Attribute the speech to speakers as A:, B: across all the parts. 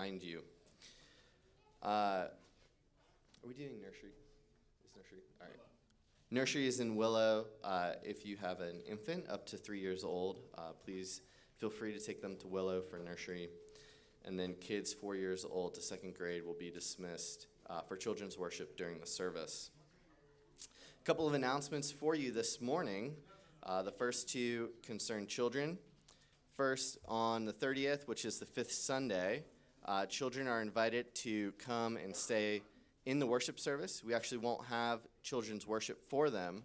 A: Behind you. Are we doing nursery? Is nursery? All right. Nursery is in Willow. If you have an infant up to 3 years old, please feel free to take them to Willow for nursery. And then kids 4 years old to second grade will be dismissed for children's worship during the service. A couple of announcements for you this morning. The first two concern children. First, on the 30th, which is the fifth Sunday, children are invited to come and stay in the worship service. We actually won't have children's worship for them,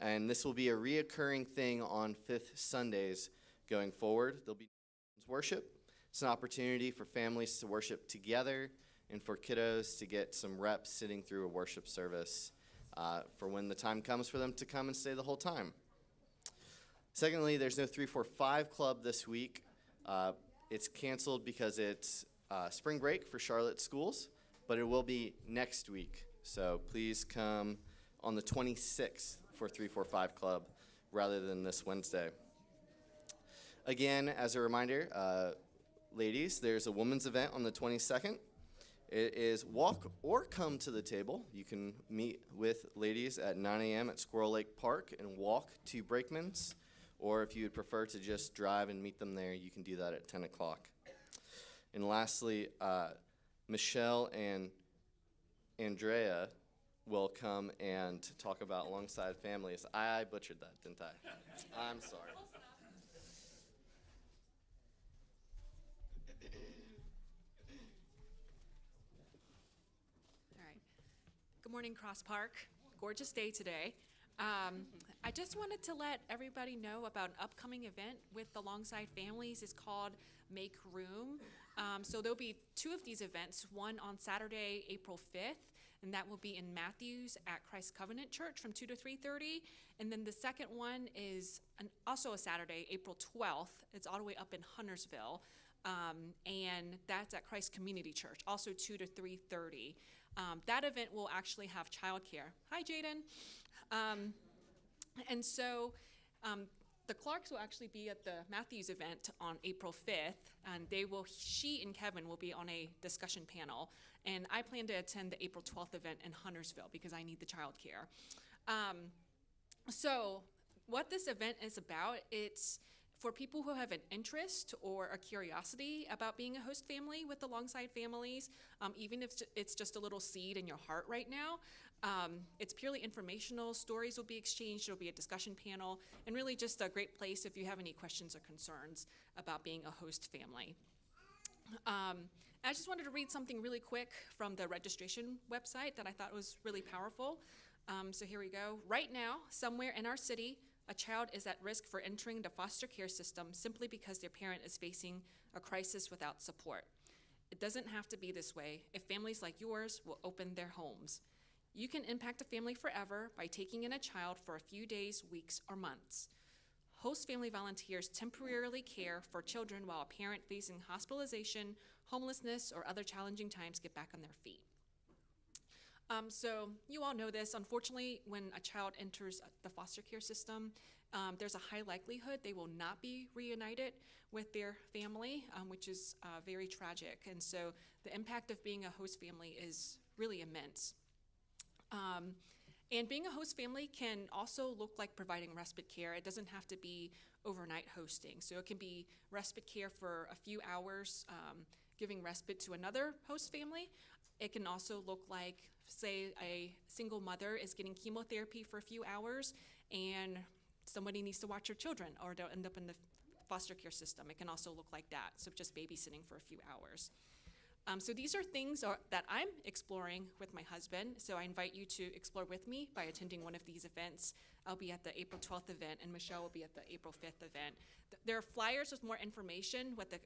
A: and this will be a reoccurring thing on fifth Sundays going forward. There'll be children's worship. It's an opportunity for families to worship together and for kiddos to get some reps sitting through a worship service for when the time comes for them to come and stay the whole time. Secondly, there's no 345 club this week. It's canceled because it's spring break for Charlotte schools, but it will be next week. So please come on the 26th for 345 club rather than this Wednesday. Again, as a reminder, ladies, there's a women's event on the 22nd. It is walk or come to the table. You can meet with ladies at 9 a.m. at Squirrel Lake Park and walk to Brakeman's. Or if you would prefer to just drive and meet them there, you can do that at 10 o'clock. And lastly, Michelle and Andrea will come and talk about alongside families. I butchered that, didn't I? I'm sorry.
B: All right. Good morning, Cross Park. Gorgeous day today. I just wanted to let everybody know about an upcoming event with Alongside Families. It's called Make Room. So there'll be two of these events, one on Saturday, April 5th, and that will be in Matthews at Christ Covenant Church from 2 to 3:30. And then the second one is also a Saturday, April 12th. It's all the way up in Huntersville, and that's at Christ Community Church, also 2 to 3:30. That event will actually have childcare. Hi, Jaden. And so the Clarks will actually be at the Matthews event on April 5th, and she and Kevin will be on a discussion panel. And I plan to attend the April 12th event in Huntersville because I need the childcare. So what this event is about, it's for people who have an interest or a curiosity about being a host family with Alongside Families, even if it's just a little seed in your heart right now. It's purely informational. Stories will be exchanged. There'll be a discussion panel, and really just a great place if you have any questions or concerns about being a host family. I just wanted to read something really quick from the registration website that I thought was really powerful. So here we go. Right now, somewhere in our city, a child is at risk for entering the foster care system simply because their parent is facing a crisis without support. It doesn't have to be this way if families like yours will open their homes. You can impact a family forever by taking in a child for a few days, weeks, or months. Host family volunteers temporarily care for children while a parent facing hospitalization, homelessness, or other challenging times get back on their feet. So you all know this. Unfortunately, when a child enters the foster care system, there's a high likelihood they will not be reunited with their family, which is very tragic. And so the impact of being a host family is really immense. And being a host family can also look like providing respite care. It doesn't have to be overnight hosting. So it can be respite care for a few hours, giving respite to another host family. It can also look like, say, a single mother is getting chemotherapy for a few hours and somebody needs to watch her children, or they'll end up in the foster care system. It can also look like that, so just babysitting for a few hours. So these are things that I'm exploring with my husband, so I invite you to explore with me by attending one of these events. I'll be at the April 12th event, and Michelle will be at the April 5th event. There are flyers with more information with the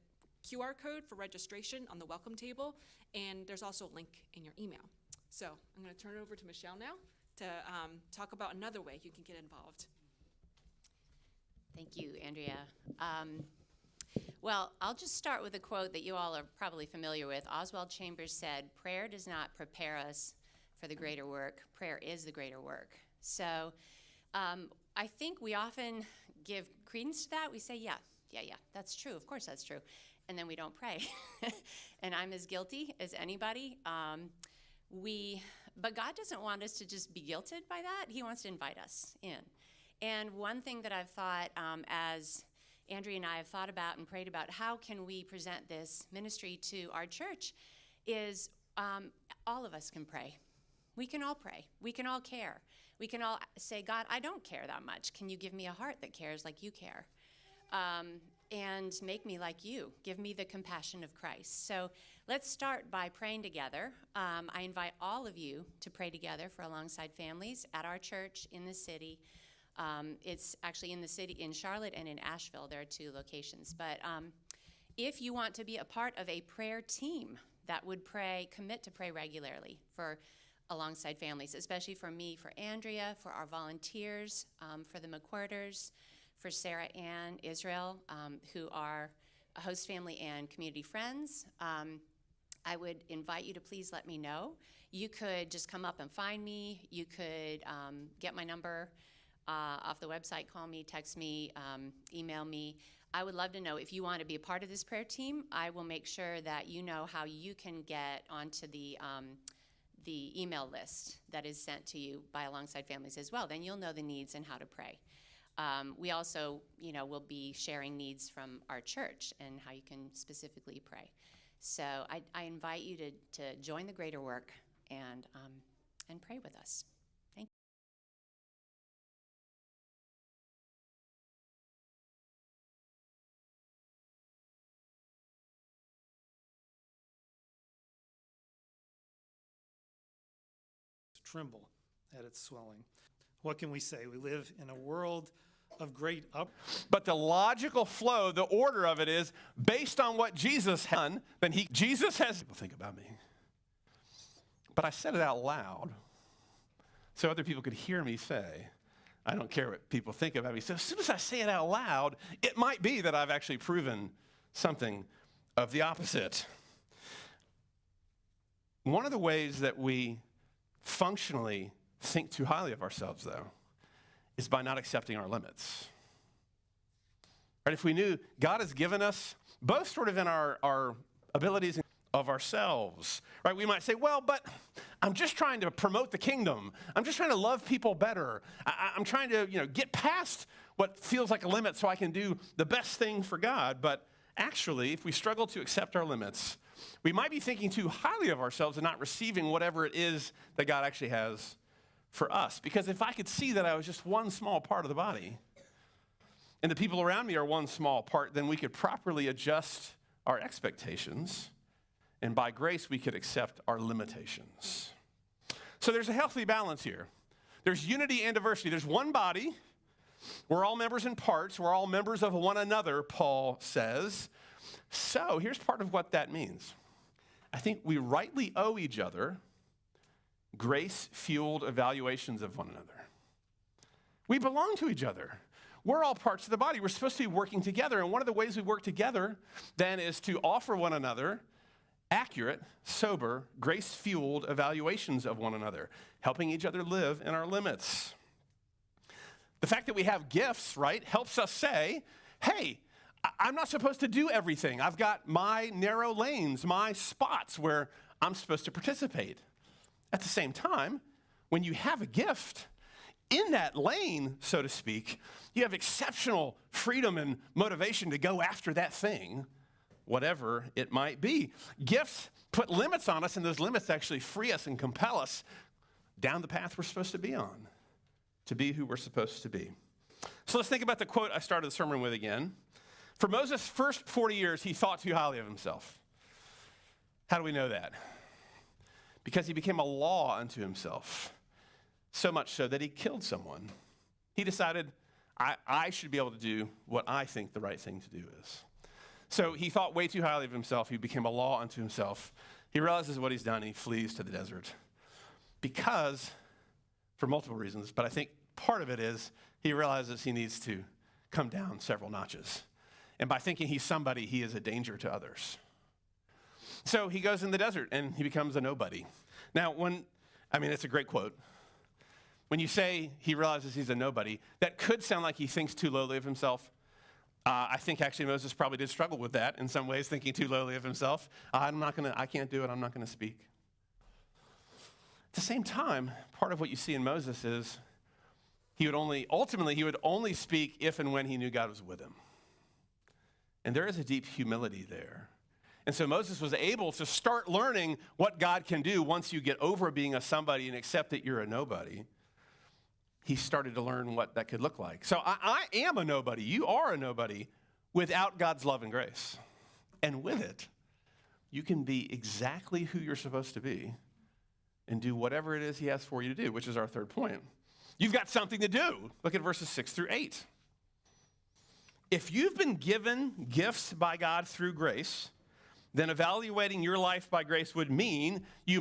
B: QR code for registration on the welcome table, and there's also a link in your email. So I'm going to turn it over to Michelle now to talk about another way you can get involved.
C: Thank you, Andrea. Well, I'll just start with a quote that you all are probably familiar with. Oswald Chambers said, "Prayer does not prepare us for the greater work. Prayer is the greater work." So I think we often give credence to that. We say, yeah, that's true. Of course that's true. and then we don't pray. And I'm as guilty as anybody. But God doesn't want us to just be guilted by that. He wants to invite us in. And one thing that I've thought, as Andrea and I have thought about and prayed about, how can we present this ministry to our church, is all of us can pray. We can all pray. We can all care. We can all say, God, I don't care that much. Can you give me a heart that cares like you care? And make me like you. Give me the compassion of Christ. So let's start by praying together. I invite all of you to pray together for Alongside Families at our church in the city. It's actually in the city, in Charlotte and in Asheville. There are 2 locations. But if you want to be a part of a prayer team that would commit to pray regularly for Alongside Families, especially for me, for Andrea, for our volunteers, for the McQuarters, for Sarah Ann, Israel, who are a host family and community friends. I would invite you to please let me know. You could just come up and find me. You could get my number off the website, call me, text me, email me. I would love to know if you want to be a part of this prayer team. I will make sure that you know how you can get onto the email list that is sent to you by Alongside Families as well. Then you'll know the needs and how to pray. We also, will be sharing needs from our church and how you can specifically pray. So I invite you to join the greater work and pray with us. Thank you.
D: Tremble at its swelling. What can we say? We live in a world of great
E: But the logical flow, the order of it is based on what Jesus has done. Then Jesus has people think about me. But I said it out loud so other people could hear me say, I don't care what people think about me. So as soon as I say it out loud, it might be that I've actually proven something of the opposite. One of the ways that we functionally think too highly of ourselves, though, is by not accepting our limits. Right? If we knew God has given us both sort of in our abilities of ourselves, right? We might say, well, but I'm just trying to promote the kingdom. I'm just trying to love people better. I'm trying to, get past what feels like a limit so I can do the best thing for God. But actually, if we struggle to accept our limits, we might be thinking too highly of ourselves and not receiving whatever it is that God actually has for us. Because if I could see that I was just one small part of the body, and the people around me are one small part, then we could properly adjust our expectations, and by grace, we could accept our limitations. So there's a healthy balance here. There's unity and diversity. There's one body. We're all members in parts. We're all members of one another, Paul says. So here's part of what that means. I think we rightly owe each other grace-fueled evaluations of one another. We belong to each other. We're all parts of the body. We're supposed to be working together. And one of the ways we work together then is to offer one another accurate, sober, grace-fueled evaluations of one another, helping each other live in our limits. The fact that we have gifts, right, helps us say, hey, I'm not supposed to do everything. I've got my narrow lanes, my spots where I'm supposed to participate. At the same time, when you have a gift, in that lane, so to speak, you have exceptional freedom and motivation to go after that thing, whatever it might be. Gifts put limits on us, and those limits actually free us and compel us down the path we're supposed to be on, to be who we're supposed to be. So let's think about the quote I started the sermon with again. For Moses' first 40 years, he thought too highly of himself. How do we know that? Because he became a law unto himself, so much so that he killed someone. He decided, I should be able to do what I think the right thing to do is. So he thought way too highly of himself. He became a law unto himself. He realizes what he's done, and he flees to the desert. Because, for multiple reasons, but I think part of it is he realizes he needs to come down several notches. And by thinking he's somebody, he is a danger to others. So he goes in the desert, and he becomes a nobody. Now, it's a great quote. When you say he realizes he's a nobody, that could sound like he thinks too lowly of himself. I think actually Moses probably did struggle with that in some ways, thinking too lowly of himself. I can't do it, I'm not going to speak. At the same time, part of what you see in Moses is he would only speak if and when he knew God was with him. And there is a deep humility there. And so Moses was able to start learning what God can do once you get over being a somebody and accept that you're a nobody. He started to learn what that could look like. So I am a nobody. You are a nobody without God's love and grace. And with it, you can be exactly who you're supposed to be and do whatever it is he has for you to do, which is our third point. You've got something to do. Look at verses 6 through 8. If you've been given gifts by God through grace, then evaluating your life by grace would mean you